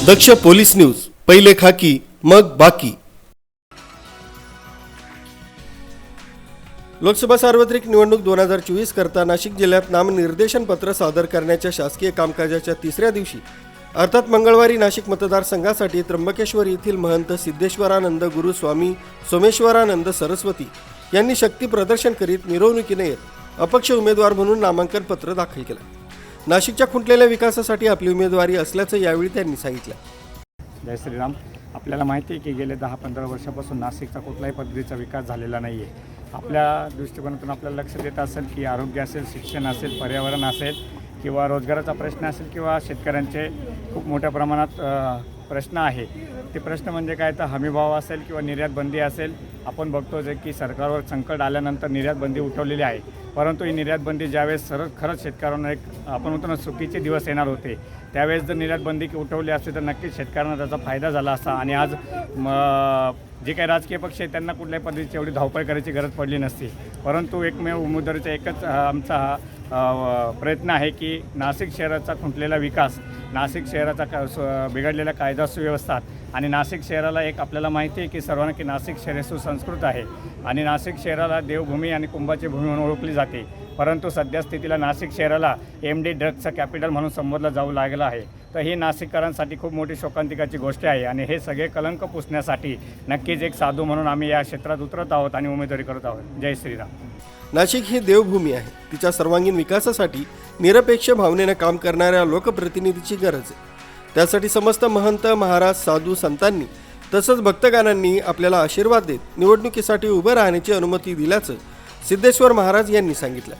दक्ष police news, पहिले खाकी मग बाकी। लोकसभा सार्वत्रिक निवडणूक 2024 करता नाशिक जिल्ह्यात नामनिर्देशन पत्र सादर करण्याच्या शासकीय कामकाजाच्या तिसऱ्या दिवशी अर्थात मंगळवारी नाशिक मतदारसंघासाठी त्र्यंबकेश्वर येथील महंत सिद्धेश्वरानंद गुरु स्वामी सोमेश्वरानंद सरस्वती यांनी शक्ती प्रदर्शन करीत मिरवणुकीने येत अपक्ष उमेदवार म्हणून नामांकन पत्र दाखल केलं। नाशिकच्या खुंटलेल्या विकासासाठी आपली उमेदवारी असल्याचं यावेळी त्यांनी सांगितलं। जय श्रीराम। आपल्याला माहिती आहे की गेले 10-15 वर्षापासून नाशिकचा कुठलाही पद्धतीचा विकास झालेला नाही आहे। आपल्या दृष्टिकोनातून आपल्याला लक्ष देत असेल की आरोग्य असेल, शिक्षण असेल, पर्यावरण असेल किंवा रोजगाराचा प्रश्न असेल किंवा शेतकऱ्यांचे खूप मोठ्या प्रमाणात प्रश्न आहे। ते प्रश्न म्हणजे काय तर हमीभाव असेल किंवा निर्यात बंदी असेल। आपण बघतो जे की सरकारवर संकट आल्यानंतर निर्यात बंदी उठवलेली आहे, परंतु ही निर्यात बंदी ज्यावेळेस खरंच शेतकऱ्यांना एक आपण म्हणतो ना सुखीचे दिवस येणार होते, त्यावेळेस जर निर्यात बंदी उठवली असती तर नक्कीच शेतकऱ्यांना त्याचा फायदा झाला असता आणि आज जे काही राजकीय पक्ष आहेत त्यांना कुठल्याही पद्धतीची एवढी धावपळ करायची गरज पडली नसती। परंतु एकमेव उमेदवारीचा एकच आमचा प्रयत्न आहे की नाशिक शहराचा खुंटलेला विकास, नाशिक शहराचा बिघडलेला कायदा सुव्यवस्था आणि नाशिक शहराला एक आपल्याला माहिती आहे की सर्वांना की नाशिक शहर सुसंस्कृत आहे आणि नाशिक शहराला देवभूमी आणि कुंभाची भूमी म्हणून ओळखली जाते। परंतु सध्या स्थितीला नाशिक शहराला MD ड्रग्सचा कॅपिटल म्हणून संबोधलं जाऊ लागलं आहे। तर ही नाशिककरांसाठी खूप मोठी शोकांतिकाची गोष्ट आहे आणि हे सगळे कलंक पुसण्यासाठी नक्कीच एक साधू म्हणून आम्ही या क्षेत्रात उतरत आहोत आणि उमेदवारी करत आहोत। जय श्रीराम। नाशिक ही देवभूमी आहे, तिच्या सर्वांगीण विकासासाठी निरपेक्ष भावनेने काम करणाऱ्या लोकप्रतिनिधीची गरज आहे। त्यासाठी समस्त महंत, महाराज, साधू, संतांनी तसंच भक्तगणांनी आपल्याला आशीर्वाद देत निवडणुकीसाठी उभं राहण्याची अनुमती दिल्याचं सिद्धेश्वर महाराज यांनी सांगितलं।